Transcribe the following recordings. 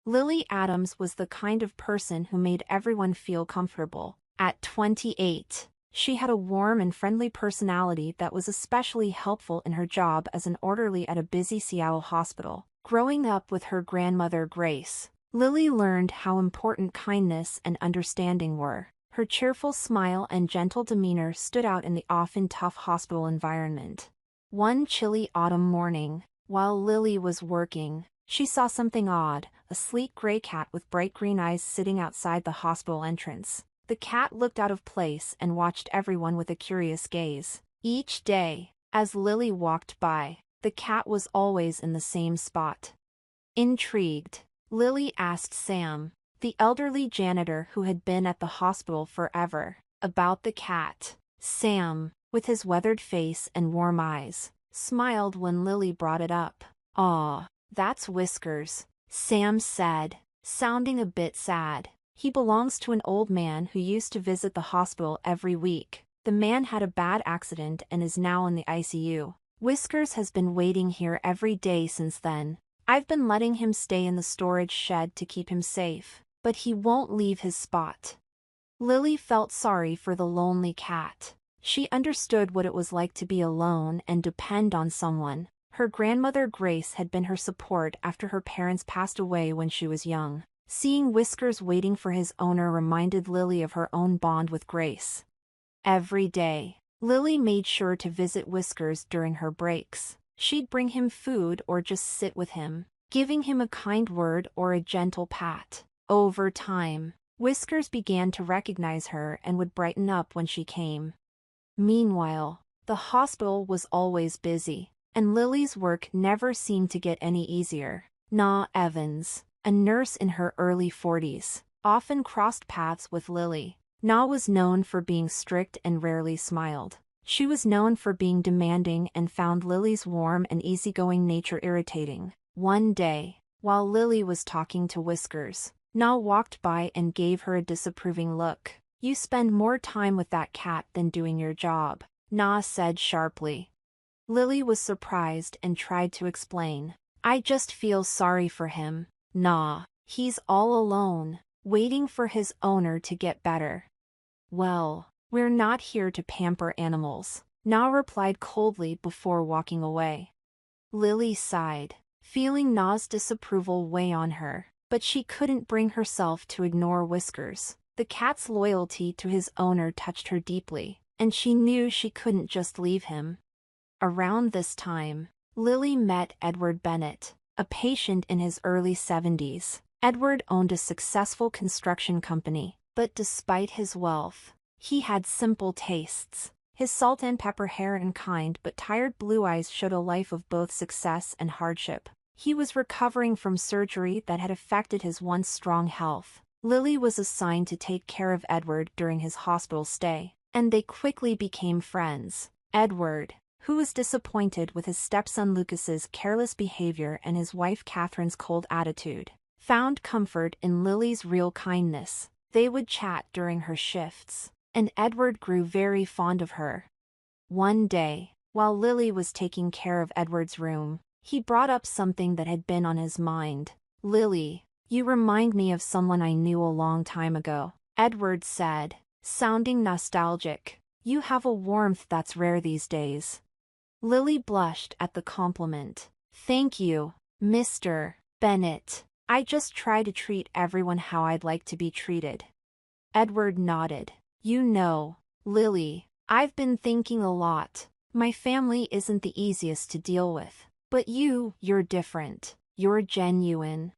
Lily Adams was the kind of person who made everyone feel comfortable. At 28, she had a warm and friendly personality that was especially helpful in her job as an orderly at a busy Seattle hospital. Growing up with her grandmother Grace, Lily learned how important kindness and understanding were. Her cheerful smile and gentle demeanor stood out in the often tough hospital environment. One chilly autumn morning, while Lily was working, she saw something odd: a sleek gray cat with bright green eyes sitting outside the hospital entrance. The cat looked out of place and watched everyone with a curious gaze. Each day, as Lily walked by, the cat was always in the same spot. Intrigued, Lily asked Sam, the elderly janitor who had been at the hospital forever, about the cat. Sam, with his weathered face and warm eyes, smiled when Lily brought it up. "Aw, that's Whiskers," Sam said, sounding a bit sad. "He belongs to an old man who used to visit the hospital every week. The man had a bad accident and is now in the ICU. Whiskers has been waiting here every day since then. I've been letting him stay in the storage shed to keep him safe, but he won't leave his spot." Lily felt sorry for the lonely cat. She understood what it was like to be alone and depend on someone. Her grandmother Grace had been her support after her parents passed away when she was young. Seeing Whiskers waiting for his owner reminded Lily of her own bond with Grace. Every day, Lily made sure to visit Whiskers during her breaks. She'd bring him food or just sit with him, giving him a kind word or a gentle pat. Over time, Whiskers began to recognize her and would brighten up when she came. Meanwhile, the hospital was always busy, and Lily's work never seemed to get any easier. Nora Evans, a nurse in her early 40s, often crossed paths with Lily. Nora was known for being strict and rarely smiled. She was known for being demanding and found Lily's warm and easygoing nature irritating. One day, while Lily was talking to Whiskers, Nora walked by and gave her a disapproving look. "You spend more time with that cat than doing your job," Nora said sharply. Lily was surprised and tried to explain. "I just feel sorry for him, Nora. He's all alone, waiting for his owner to get better." "Well, we're not here to pamper animals," Nora replied coldly before walking away. Lily sighed, feeling Nora's disapproval weigh on her, but she couldn't bring herself to ignore Whiskers. The cat's loyalty to his owner touched her deeply, and she knew she couldn't just leave him. Around this time, Lily met Edward Bennett, a patient in his early 70s. Edward owned a successful construction company, but despite his wealth, he had simple tastes. His salt and pepper hair and kind but tired blue eyes showed a life of both success and hardship. He was recovering from surgery that had affected his once strong health. Lily was assigned to take care of Edward during his hospital stay, and they quickly became friends. Edward, who was disappointed with his stepson Lucas's careless behavior and his wife Catherine's cold attitude, found comfort in Lily's real kindness. They would chat during her shifts, and Edward grew very fond of her. One day, while Lily was taking care of Edward's room, he brought up something that had been on his mind. "Lily, you remind me of someone I knew a long time ago," Edward said, sounding nostalgic. "You have a warmth that's rare these days." Lily blushed at the compliment. "Thank you, Mr. Bennett. I just try to treat everyone how I'd like to be treated." Edward nodded. "You know, Lily, I've been thinking a lot. My family isn't the easiest to deal with. But you're different. You're genuine."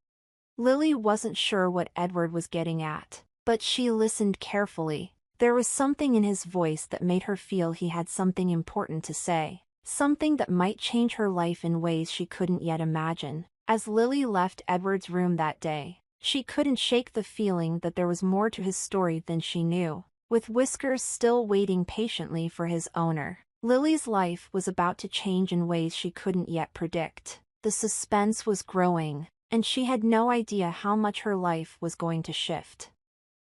Lily wasn't sure what Edward was getting at, but she listened carefully. There was something in his voice that made her feel he had something important to say. Something that might change her life in ways she couldn't yet imagine. As Lily left Edward's room that day, she couldn't shake the feeling that there was more to his story than she knew. With Whiskers still waiting patiently for his owner, Lily's life was about to change in ways she couldn't yet predict. The suspense was growing, and she had no idea how much her life was going to shift.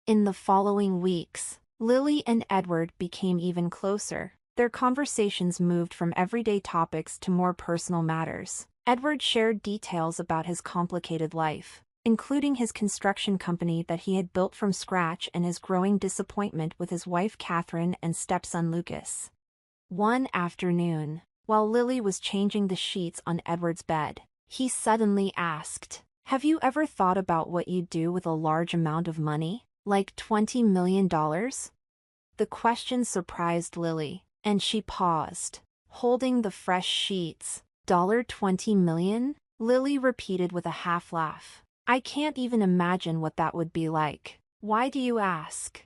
In the following weeks, Lily and Edward became even closer. Their conversations moved from everyday topics to more personal matters. Edward shared details about his complicated life, including his construction company that he had built from scratch and his growing disappointment with his wife Catherine and stepson Lucas. One afternoon, while Lily was changing the sheets on Edward's bed, he suddenly asked, "Have you ever thought about what you'd do with a large amount of money, like $20 million?" The question surprised Lily, and she paused, holding the fresh sheets. $20 million? Lily repeated with a half laugh. "I can't even imagine what that would be like. Why do you ask?"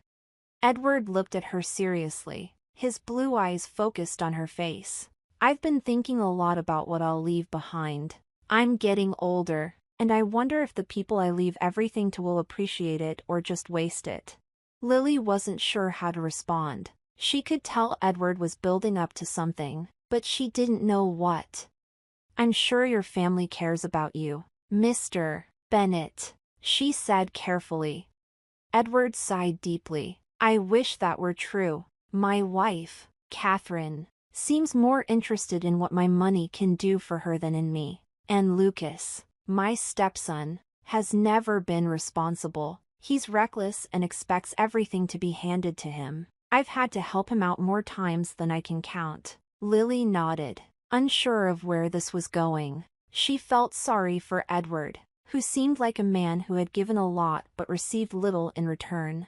Edward looked at her seriously, his blue eyes focused on her face. "I've been thinking a lot about what I'll leave behind. I'm getting older, and I wonder if the people I leave everything to will appreciate it or just waste it." Lily wasn't sure how to respond. She could tell Edward was building up to something, but she didn't know what. "I'm sure your family cares about you, Mr. Bennett," she said carefully. Edward sighed deeply. "I wish that were true. My wife, Catherine, seems more interested in what my money can do for her than in me. And Lucas, my stepson, has never been responsible. He's reckless and expects everything to be handed to him. I've had to help him out more times than I can count." Lily nodded, unsure of where this was going. She felt sorry for Edward, who seemed like a man who had given a lot but received little in return.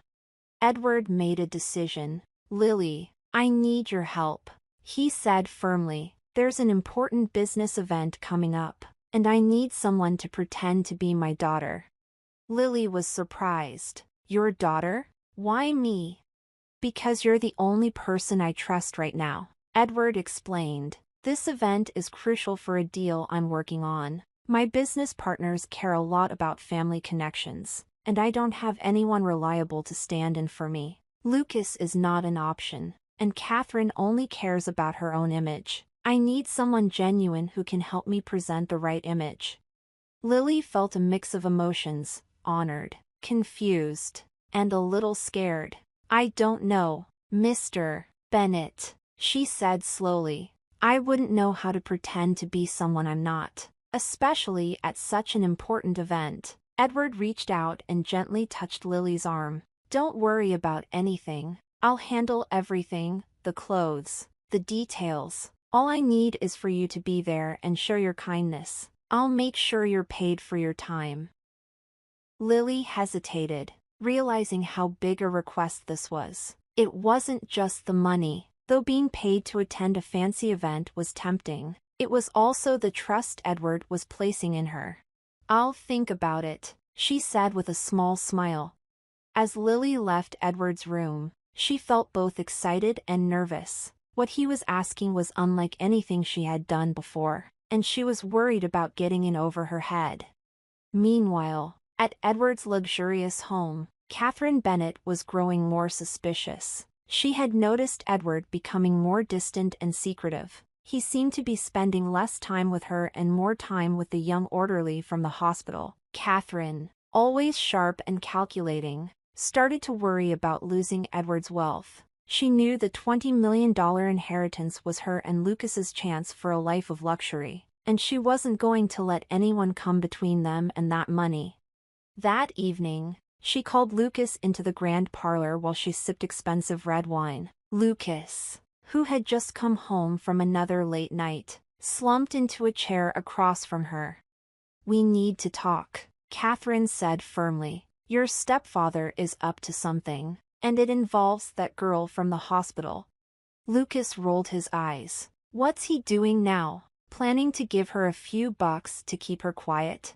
Edward made a decision. "Lily, I need your help," he said firmly. "There's an important business event coming up, and I need someone to pretend to be my daughter." Lily was surprised. "Your daughter? Why me?" "Because you're the only person I trust right now," Edward explained. "This event is crucial for a deal I'm working on. My business partners care a lot about family connections, and I don't have anyone reliable to stand in for me. Lucas is not an option, and Catherine only cares about her own image. I need someone genuine who can help me present the right image." Lily felt a mix of emotions, honored, confused, and a little scared. "I don't know, Mr. Bennett," she said slowly. "I wouldn't know how to pretend to be someone I'm not, especially at such an important event." Edward reached out and gently touched Lily's arm. "Don't worry about anything. I'll handle everything, the clothes, the details. All I need is for you to be there and show your kindness. I'll make sure you're paid for your time." Lily hesitated, realizing how big a request this was. It wasn't just the money, though being paid to attend a fancy event was tempting. It was also the trust Edward was placing in her. "I'll think about it," she said with a small smile. As Lily left Edward's room, she felt both excited and nervous. What he was asking was unlike anything she had done before, and she was worried about getting in over her head. Meanwhile, at Edward's luxurious home, Catherine Bennett was growing more suspicious. She had noticed Edward becoming more distant and secretive. He seemed to be spending less time with her and more time with the young orderly from the hospital. Catherine, always sharp and calculating, started to worry about losing Edward's wealth. She knew the $20 million inheritance was her and Lucas's chance for a life of luxury, and she wasn't going to let anyone come between them and that money. That evening, she called Lucas into the grand parlor while she sipped expensive red wine. Lucas, who had just come home from another late night, slumped into a chair across from her. "We need to talk," Catherine said firmly. "Your stepfather is up to something, and it involves that girl from the hospital." Lucas rolled his eyes. "What's he doing now? Planning to give her a few bucks to keep her quiet?"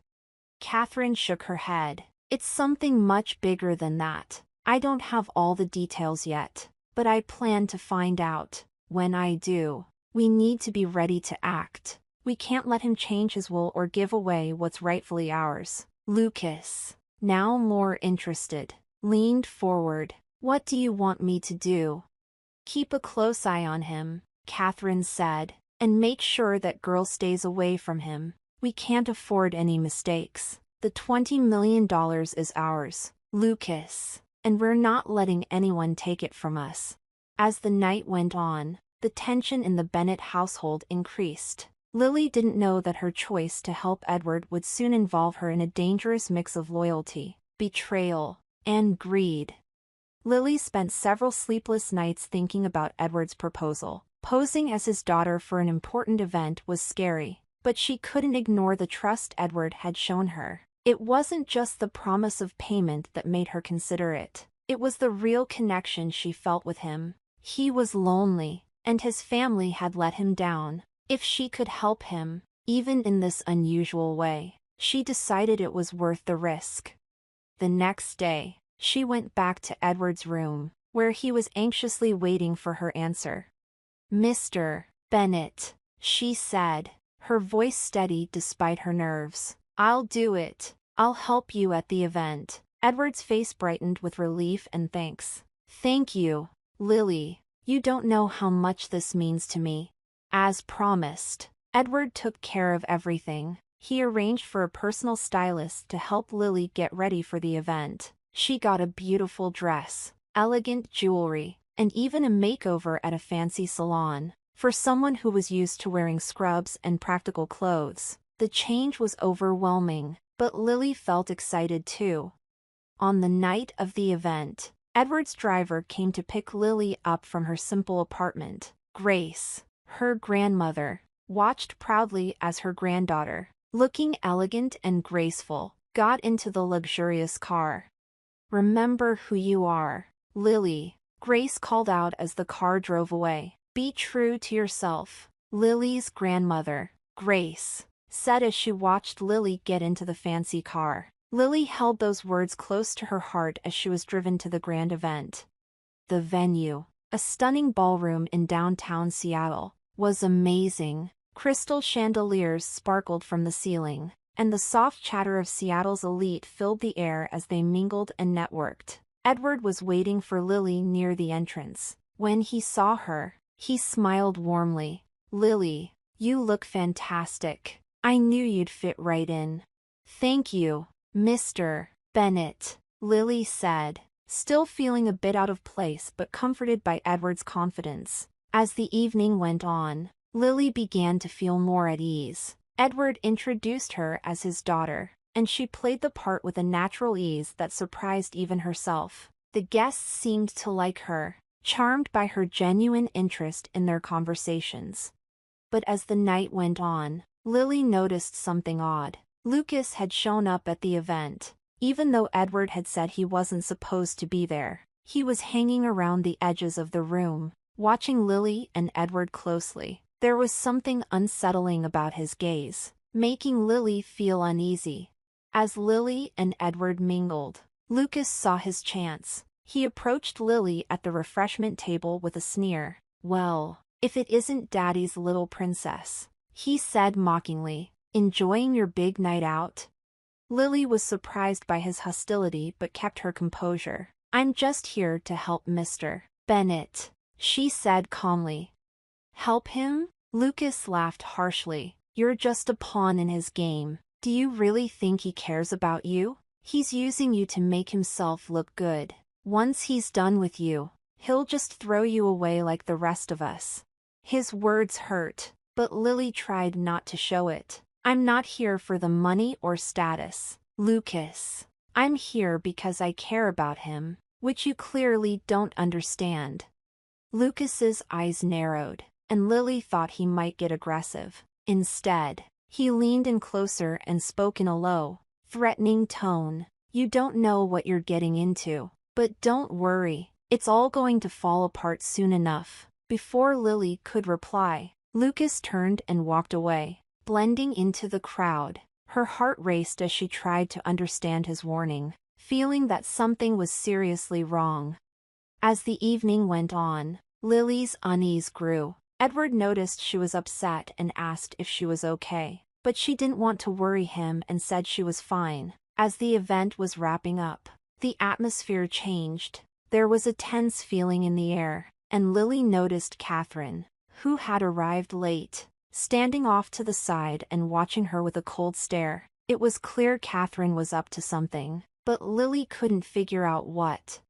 Catherine shook her head. "It's something much bigger than that. I don't have all the details yet, but I plan to find out. When I do, we need to be ready to act. We can't let him change his will or give away what's rightfully ours." Lucas, now more interested, leaned forward. "What do you want me to do?" "Keep a close eye on him," Catherine said, "and make sure that girl stays away from him. We can't afford any mistakes. The $20 million is ours, Lucas, and we're not letting anyone take it from us." As the night went on, the tension in the Bennett household increased. Lily didn't know that her choice to help Edward would soon involve her in a dangerous mix of loyalty, betrayal, and greed. Lily spent several sleepless nights thinking about Edward's proposal. Posing as his daughter for an important event was scary, but she couldn't ignore the trust Edward had shown her. It wasn't just the promise of payment that made her consider it. It was the real connection she felt with him. He was lonely, and his family had let him down. If she could help him, even in this unusual way, she decided it was worth the risk. The next day, she went back to Edward's room, where he was anxiously waiting for her answer. "Mr. Bennet," she said, her voice steady despite her nerves. "I'll do it. I'll help you at the event." Edward's face brightened with relief and thanks. "Thank you, Lily. You don't know how much this means to me." As promised, Edward took care of everything. He arranged for a personal stylist to help Lily get ready for the event. She got a beautiful dress, elegant jewelry, and even a makeover at a fancy salon. For someone who was used to wearing scrubs and practical clothes, the change was overwhelming, but Lily felt excited too. On the night of the event, Edward's driver came to pick Lily up from her simple apartment. Grace, her grandmother, watched proudly as her granddaughter, looking elegant and graceful, got into the luxurious car. "Remember who you are, Lily," Grace called out as the car drove away. "Be true to yourself." Lily's grandmother, Grace, said as she watched Lily get into the fancy car. Lily held those words close to her heart as she was driven to the grand event. The venue, a stunning ballroom in downtown Seattle, was amazing. Crystal chandeliers sparkled from the ceiling, and the soft chatter of Seattle's elite filled the air as they mingled and networked. Edward was waiting for Lily near the entrance. When he saw her, he smiled warmly. "Lily, you look fantastic. I knew you'd fit right in." "Thank you, Mr. Bennet," Lily said, still feeling a bit out of place but comforted by Edward's confidence. As the evening went on, Lily began to feel more at ease. Edward introduced her as his daughter, and she played the part with a natural ease that surprised even herself. The guests seemed to like her, charmed by her genuine interest in their conversations. But as the night went on, Lily noticed something odd. Lucas had shown up at the event. Even though Edward had said he wasn't supposed to be there, he was hanging around the edges of the room, watching Lily and Edward closely. There was something unsettling about his gaze, making Lily feel uneasy. As Lily and Edward mingled, Lucas saw his chance. He approached Lily at the refreshment table with a sneer. "Well, if it isn't Daddy's little princess," he said mockingly. "Enjoying your big night out?" Lily was surprised by his hostility but kept her composure. "I'm just here to help Mr. Bennet," she said calmly. "Help him?" Lucas laughed harshly. "You're just a pawn in his game. Do you really think he cares about you? He's using you to make himself look good. Once he's done with you, he'll just throw you away like the rest of us." His words hurt, but Lily tried not to show it. "I'm not here for the money or status, Lucas. I'm here because I care about him, which you clearly don't understand." Lucas's eyes narrowed, and Lily thought he might get aggressive. Instead, he leaned in closer and spoke in a low, threatening tone. "You don't know what you're getting into, but don't worry, it's all going to fall apart soon enough." Before Lily could reply, Lucas turned and walked away, blending into the crowd. Her heart raced as she tried to understand his warning, feeling that something was seriously wrong. As the evening went on, Lily's unease grew. Edward noticed she was upset and asked if she was okay, but she didn't want to worry him and said she was fine. As the event was wrapping up, the atmosphere changed. There was a tense feeling in the air, and Lily noticed Catherine, who had arrived late, standing off to the side and watching her with a cold stare. It was clear Catherine was up to something, but Lily couldn't figure out what.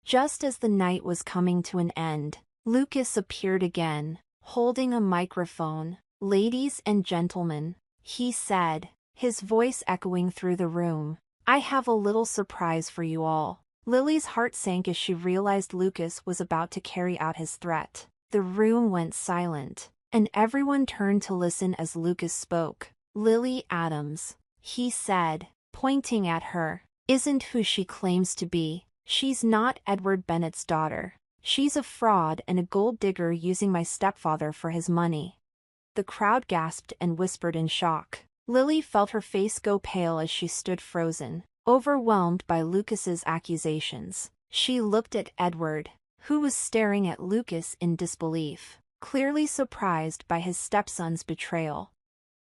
Just as the night was coming to an end, Lucas appeared again, holding a microphone. "Ladies and gentlemen," he said, his voice echoing through the room, "I have a little surprise for you all." Lily's heart sank as she realized Lucas was about to carry out his threat. The room went silent, and everyone turned to listen as Lucas spoke. "Lily Adams," he said, pointing at her, "isn't who she claims to be. She's not Edward Bennett's daughter. She's a fraud and a gold digger using my stepfather for his money." The crowd gasped and whispered in shock. Lily felt her face go pale as she stood frozen, overwhelmed by Lucas's accusations. She looked at Edward, who was staring at Lucas in disbelief, clearly surprised by his stepson's betrayal.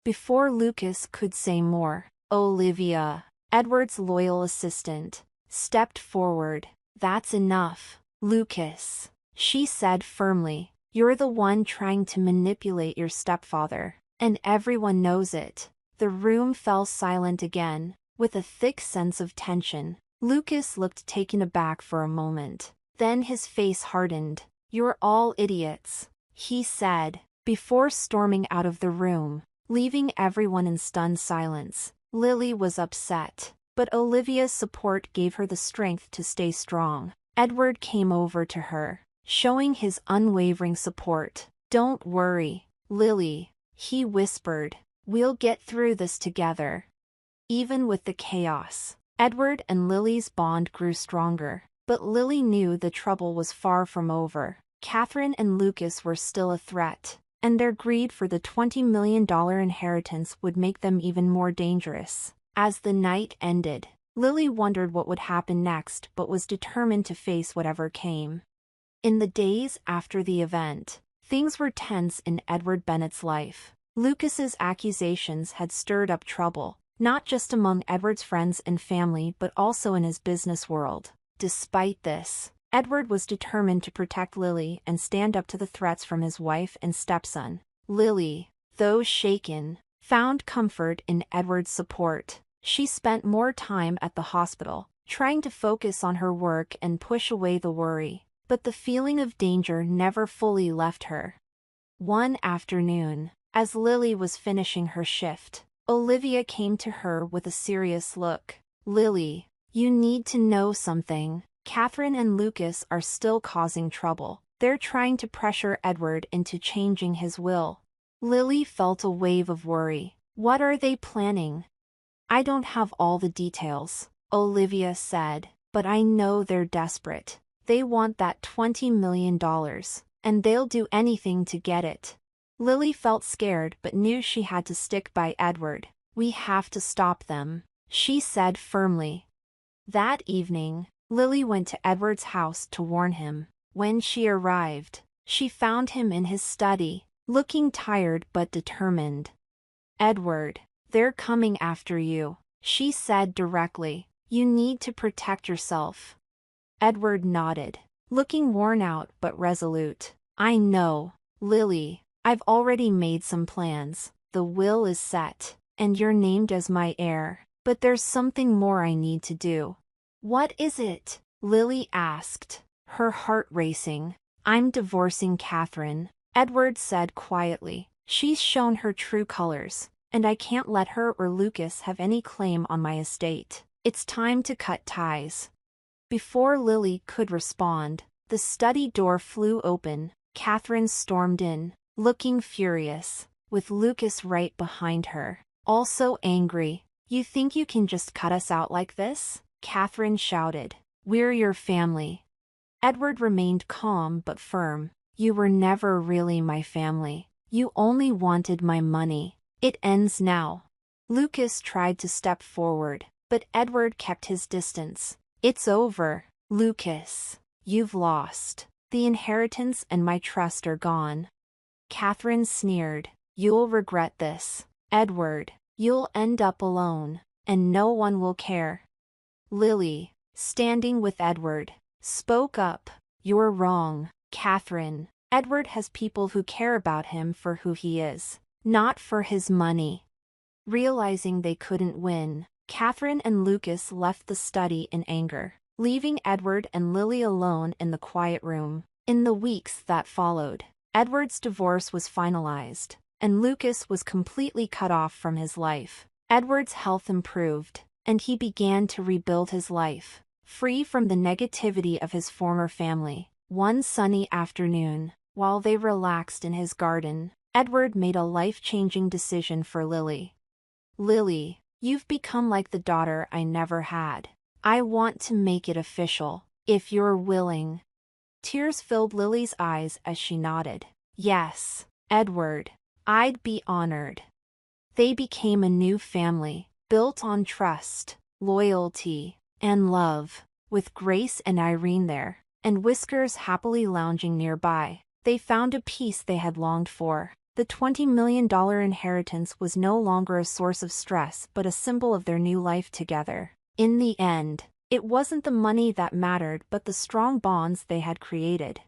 Before Lucas could say more, Olivia, Edward's loyal assistant, stepped forward. "That's enough, Lucas," she said firmly. "You're the one trying to manipulate your stepfather, and everyone knows it." The room fell silent again, with a thick sense of tension. Lucas looked taken aback for a moment. Then his face hardened. "You're all idiots," he said, before storming out of the room, leaving everyone in stunned silence. Lily was upset, but Olivia's support gave her the strength to stay strong. Edward came over to her, showing his unwavering support. "Don't worry, Lily," he whispered. "We'll get through this together." Even with the chaos, Edward and Lily's bond grew stronger. But Lily knew the trouble was far from over. Catherine and Lucas were still a threat, and their greed for the $20 million inheritance would make them even more dangerous. As the night ended, Lily wondered what would happen next but was determined to face whatever came. In the days after the event, things were tense in Edward Bennett's life. Lucas's accusations had stirred up trouble, not just among Edward's friends and family but also in his business world. Despite this, Edward was determined to protect Lily and stand up to the threats from his wife and stepson. Lily, though shaken, found comfort in Edward's support. She spent more time at the hospital, trying to focus on her work and push away the worry. But the feeling of danger never fully left her. One afternoon, as Lily was finishing her shift, Olivia came to her with a serious look. "Lily, you need to know something. Catherine and Lucas are still causing trouble. They're trying to pressure Edward into changing his will." Lily felt a wave of worry. "What are they planning?" "I don't have all the details," Olivia said, "but I know they're desperate. They want that $20 million, and they'll do anything to get it." Lily felt scared but knew she had to stick by Edward. "We have to stop them," she said firmly. That evening, Lily went to Edward's house to warn him. When she arrived, she found him in his study, looking tired but determined. "Edward, they're coming after you," she said directly. "You need to protect yourself." Edward nodded, looking worn out but resolute. "I know, Lily. I've already made some plans. The will is set, and you're named as my heir. But there's something more I need to do." "What is it?" Lily asked, her heart racing. "I'm divorcing Catherine," Edward said quietly. "She's shown her true colors, and I can't let her or Lucas have any claim on my estate. It's time to cut ties." Before Lily could respond, the study door flew open. Catherine stormed in, looking furious, with Lucas right behind her, also angry. "You think you can just cut us out like this?" Catherine shouted. "We're your family." Edward remained calm but firm. "You were never really my family. You only wanted my money. It ends now." Lucas tried to step forward, but Edward kept his distance. "It's over, Lucas. You've lost. The inheritance and my trust are gone." Catherine sneered. "You'll regret this, Edward. You'll end up alone, and no one will care." Lily, standing with Edward, spoke up. "You're wrong, Catherine. Edward has people who care about him for who he is, not for his money." Realizing they couldn't win, Catherine and Lucas left the study in anger, leaving Edward and Lily alone in the quiet room. In the weeks that followed, Edward's divorce was finalized, and Lucas was completely cut off from his life. Edward's health improved, and he began to rebuild his life, free from the negativity of his former family. One sunny afternoon, while they relaxed in his garden, Edward made a life-changing decision for Lily. "Lily, you've become like the daughter I never had. I want to make it official, if you're willing." Tears filled Lily's eyes as she nodded. "Yes, Edward, I'd be honored." They became a new family, built on trust, loyalty, and love. With Grace and Irene there, and Whiskers happily lounging nearby, they found a peace they had longed for. The $20 million inheritance was no longer a source of stress but a symbol of their new life together. In the end, it wasn't the money that mattered but the strong bonds they had created.